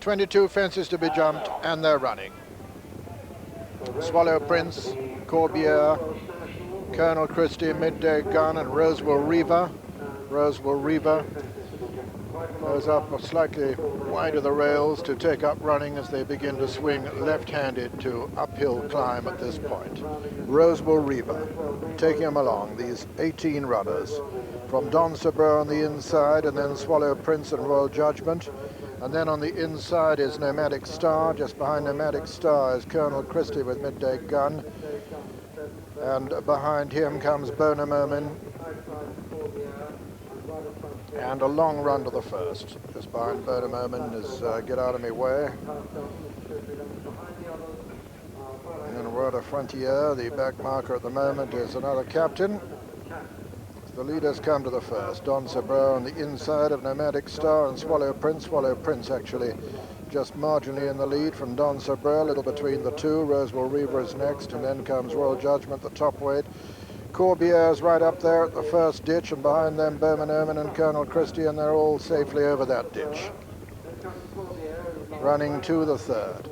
22 fences to be jumped, and they're running. Swallow Prince, Corbiere, Colonel Christie, Midday Gun, and Rosewell Reaver. Rosewell Reaver goes up slightly wide of the rails to take up running as they begin to swing left-handed to uphill climb at this point. Rosewell Reaver taking them along, these 18 runners, from Don Sabreau on the inside, and then Swallow Prince and Royal Judgment. And then on the inside is Nomadic Star. Just behind Nomadic Star is Colonel Christie with Midday Gun. And behind him comes Bonamomin. And a long run to the first. Just behind Bonamomin is Get Out of Me Way. And then Rhoda Frontier, the back marker at the moment, is another captain. The leaders come to the first. Don Sabreau on the inside of Nomadic Star and Swallow Prince. Swallow Prince actually just marginally in the lead from Don Sabreau, a little between the two. Rosewell Reaver is next, and then comes Royal Judgment, the top weight. Corbiere's right up there at the first ditch, and behind them Bonamomin and Colonel Christie, and they're all safely over that ditch. Running to the third.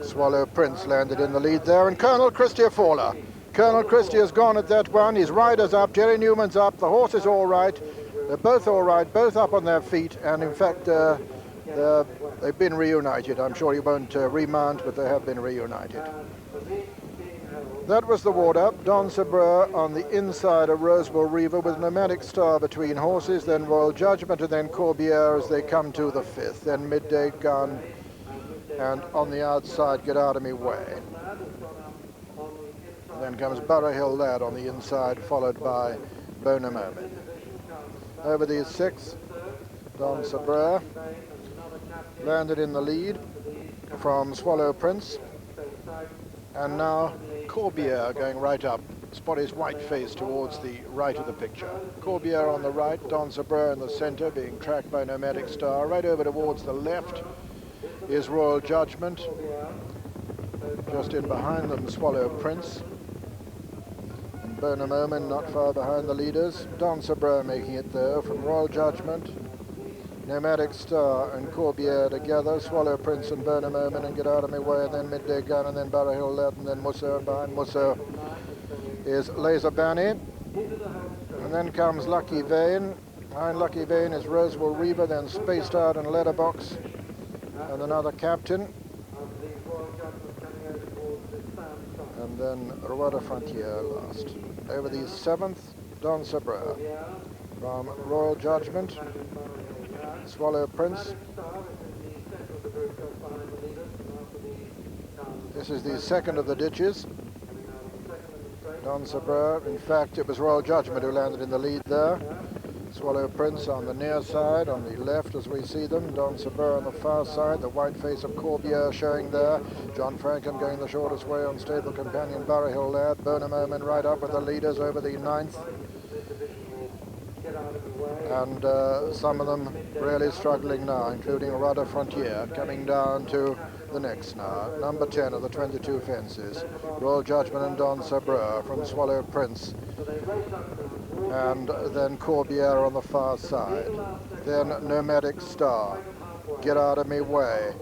Swallow Prince landed in the lead there, and Colonel Christie a faller. Colonel Christie has gone at that one. His rider's up, Jerry Newman's up, the horse is all right. They're both all right, both up on their feet, and in fact they've been reunited. I'm sure he won't remount, but they have been reunited. That was the ward-up. Don Sabreau on the inside of Rosewell Reaver with Nomadic Star between horses, then Royal Judgment, and then Corbiere as they come to the fifth. Then Midday Gun, and on the outside, Get Out of Me Way. And then comes Burrough Lad on the inside, followed by Bonamomin. Over these six, Don Sabreau landed in the lead from Swallow Prince. And now Corbiere going right up. Spot his white face towards the right of the picture. Corbiere on the right, Don Sabreau in the center, being tracked by Nomadic Star. Right over towards the left is Royal Judgment. Just in behind them, Swallow Prince. And Bonamomin not far behind the leaders. Don Sabreau making it there from Royal Judgment. Nomadic Star and Corbiere together, Swallow Prince and Bonamomin, and Get Out of Me Way, and then Midday Gun, and then Burrough Lad, and then Musso, and behind Musso is Laser Banny. And then comes Lucky Vane. Behind Lucky Vane is Rosewell Reaver, then Spaced Out and Letterbox, and another captain. And then Rhoda Frontier last. Over the seventh, Don Sabreau from Royal Judgment. Swallow Prince. This is the second of the ditches. Don Sabreau, in fact it was Royal Judgment who landed in the lead there. Swallow Prince on the near side, on the left as we see them. Don Sabreau on the far side, the white face of Corbiere showing there. John Franklin going the shortest way on stable companion Burrough Lad. Bonamomin right up with the leaders over the ninth. And some of them really struggling now, including Rudder Frontier, coming down to the next now. Number 10 of the 22 fences. Royal Judgment and Don Sabreau from Swallow Prince. And then Corbiere on the far side. Then Nomadic Star. Get Out of Me Way.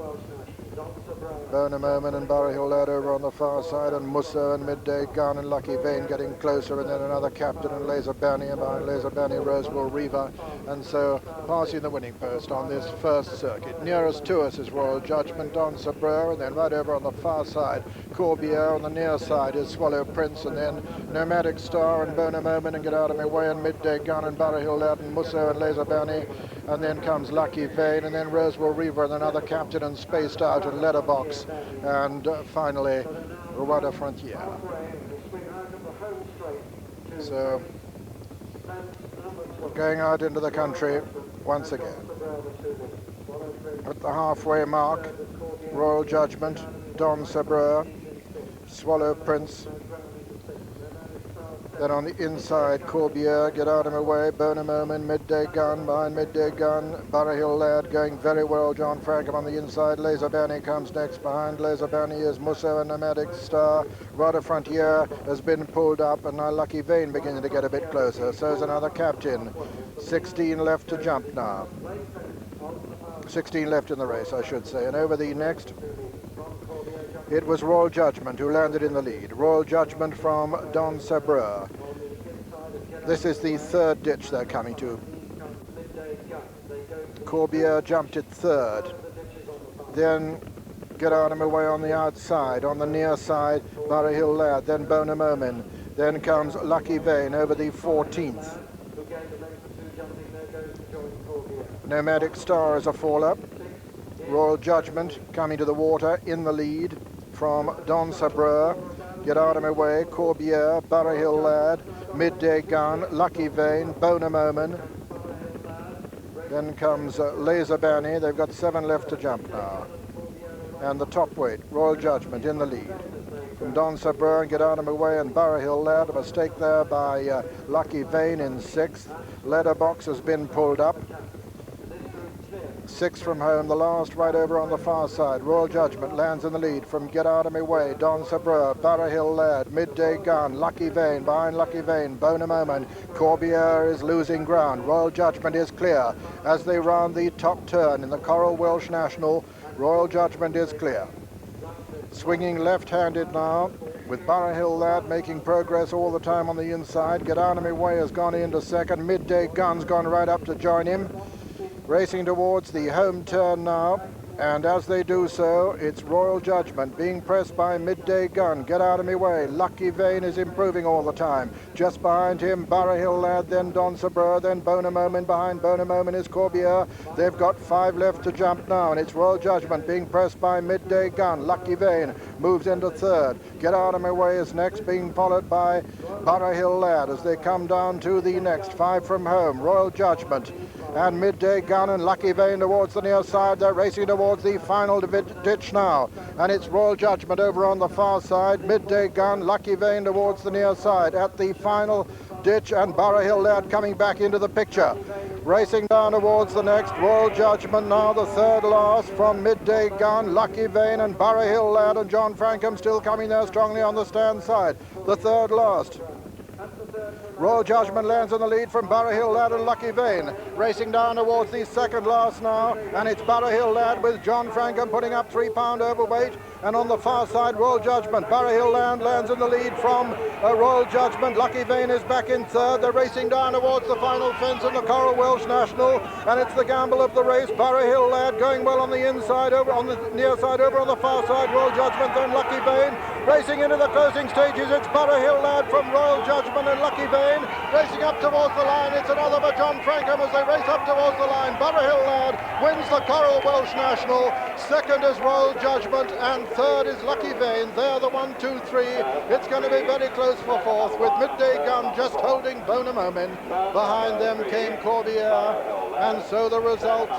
Bonamomin and Burrough Lad over on the far side, and Musso and Midday Gun and Lucky Vane getting closer, and then another captain and Laser Banny, and behind Laser Banny Rosewell Reaver, and so passing the winning post on this first circuit. Nearest to us is Royal Judgment, Don Sabreau, and then right over on the far side Corbiere. On the near side is Swallow Prince, and then Nomadic Star and Bonamomin and Get Out of Me Way, and Midday Gun and Burrough Lad and Musso and Laser Banny, and then comes Lucky Vane, and then Rosewell Reaver and another captain, and Spaced Out and Letterbox, and finally Rwanda Frontier. So going out into the country once again. At the halfway mark, Royal Judgment, Don Sabreau, Swallow Prince, Then on the inside, Corbiere, Get Out of My Way, Bonham Omen, Midday Gun, behind Midday Gun, Burrough Hill Lad going very well, John Frankham on the inside, Laser Benny comes next, behind Laser Benny is Musso and Nomadic Star, Rudder Frontier has been pulled up, and now Lucky Vane beginning to get a bit closer, so is another captain. 16 left to jump now. 16 left in the race, I should say, and over the next, it was Royal Judgment who landed in the lead. Royal Judgment from Don Sabreur. This is the third ditch they're coming to. Corbiere jumped it third. Then Get Out of My Way on the outside. On the near side, Burrough Hill Lad. Then Bonham Omen. Then comes Lucky Vane over the 14th. Nomadic Star is a fall-up. Royal Judgment coming to the water in the lead from Don Sabreur, Get Out of My Way, Corbiere, Burrough Hill Lad, Midday Gun, Lucky Vane, Bonham Omen. Then comes Laser Banny. They've got 7 left to jump now. And the top weight, Royal Judgment in the lead. From Don Sabreur and Get Out of My Way and Burrough Hill Lad. A mistake there by Lucky Vane in 6th. Letterbox has been pulled up. 6 from home, the last right over on the far side. Royal Judgment lands in the lead from Get Out of My Way, Don Sabreur, Burrough Hill Lad, Midday Gun, Lucky Vane, behind Lucky Vane, Bonham Omen. Corbiere is losing ground. Royal Judgment is clear as they round the top turn in the Coral Welsh National. Royal Judgment is clear. Swinging left-handed now, with Burrough Hill Lad making progress all the time on the inside. Get Out of My Way has gone into second. Midday Gun's gone right up to join him. Racing towards the home turn now, and as they do so, it's Royal Judgment being pressed by Midday Gun. Get Out of My Way. Lucky Vane is improving all the time. Just behind him, Burrough Hill Lad, then Don Sabreur, then Bonham Omen. Behind Bonham Omen is Corbiere. They've got 5 left to jump now, and it's Royal Judgment being pressed by Midday Gun. Lucky Vane moves into third. Get Out of My Way is next, being followed by Burrough Hill Lad as they come down to the next 5 from home. Royal Judgment and Midday Gun and Lucky Vane towards the near side. They're racing towards the final ditch now, and it's Royal Judgment over on the far side. Midday Gun, Lucky Vane towards the near side at the final ditch, and Burrough Hill Lad coming back into the picture. Racing down towards the next, Royal Judgment now the third last from Midday Gun, Lucky Vane and Burrough Hill Lad, and John Frankham still coming there strongly on the stand side. The third last. Royal Judgment lands in the lead from Burrough Hill Lad and Lucky Vane. Racing down towards the second last now, and it's Burrough Hill Lad with John Frankham putting up 3 pound overweight. And on the far side, Royal Judgment. Burrough Hill Lad lands in the lead from Royal Judgment. Lucky Vane is back in third. They're racing down towards the final fence in the Coral Welsh National, and it's the gamble of the race. Burrough Hill Lad going well on the inside, over on the near side, over on the far side. Royal Judgment, then Lucky Vane. Racing into the closing stages, it's Burrough Hill Lad from Royal Judgment and Lucky Vane. Racing up towards the line, it's another for John Frankham as they race up towards the line. Burrough Hill Lad wins the Coral Welsh National. Second is Royal Judgment, and third is Lucky Vane. They're the 1, 2, 3. It's going to be very close for fourth, with Midday Gun just holding Bonham Omen. Behind them came Corbiere, and so the result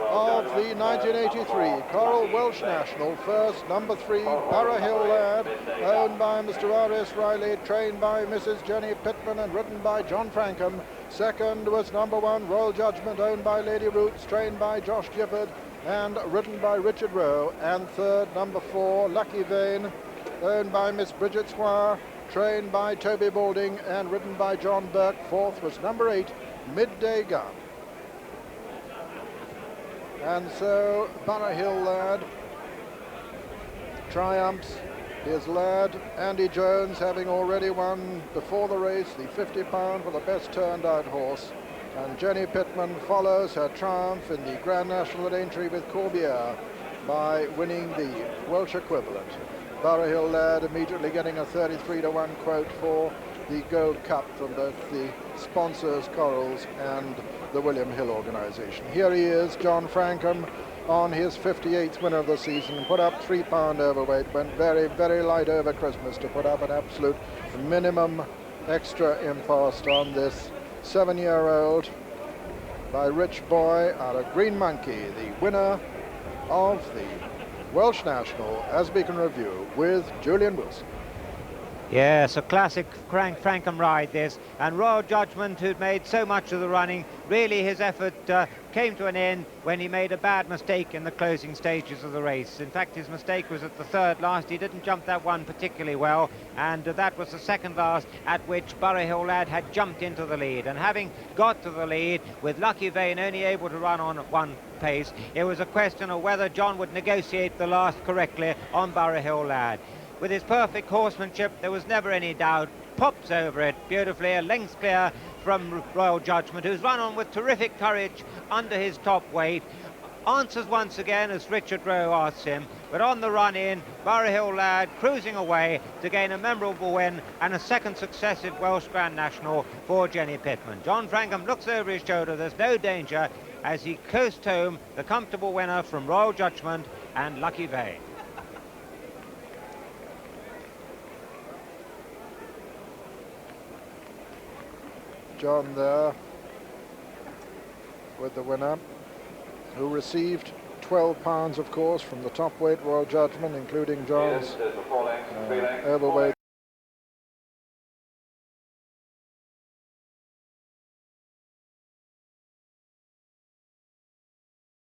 of the 1983 Coral Welsh National. First, number 3, Burrough Hill Lad, owned by Mr. R.S. Riley, trained by Mrs. Jenny Pittman and ridden by John Frankham. Second was number 1, Royal Judgment, owned by Lady Roots, trained by Josh Gifford and ridden by Richard Rowe. And third, number 4, Lucky Vane, owned by Miss Bridget Squire, trained by Toby Balding and ridden by John Burke. Fourth was number 8, Midday Gun. And so Burrough Hill Lad triumphs. His lad Andy Jones, having already won before the race the 50 pound for the best turned out horse, and Jenny Pittman follows her triumph in the Grand National at Aintree with Corbiere by winning the Welsh equivalent. Burrough Hill Lad immediately getting a 33-to-1 quote for the Gold Cup from both the sponsors, Corals, and the William Hill organisation. Here he is, John Frankham, on his 58th win of the season, put up 3 pound overweight, went very, very light over Christmas to put up an absolute minimum extra impost on this 7-year-old by Rich Boy out of Green Monkey, the winner of the Welsh National as we can review with Julian Wilson. Yes, a classic Frankham ride this, and Royal Judgment, who'd made so much of the running, really his effort came to an end when he made a bad mistake in the closing stages of the race. In fact, his mistake was at the third last. He didn't jump that one particularly well, and that was the second last at which Burrough lad had jumped into the lead. And having got to the lead, with Lucky Vane only able to run on one pace, it was a question of whether John would negotiate the last correctly on Burrough lad. With his perfect horsemanship, there was never any doubt. Pops over it beautifully, a length clear from Royal Judgment, who's run on with terrific courage under his top weight. Answers once again as Richard Rowe asks him, but on the run in, Burrough lad cruising away to gain a memorable win and a second successive Welsh Grand National for Jenny Pittman. John Frankham looks over his shoulder, there's no danger as he coasts home the comfortable winner from Royal Judgment and Lucky Vane. John there with the winner, who received £12, of course, from the top weight Royal Judgment, including John's overweight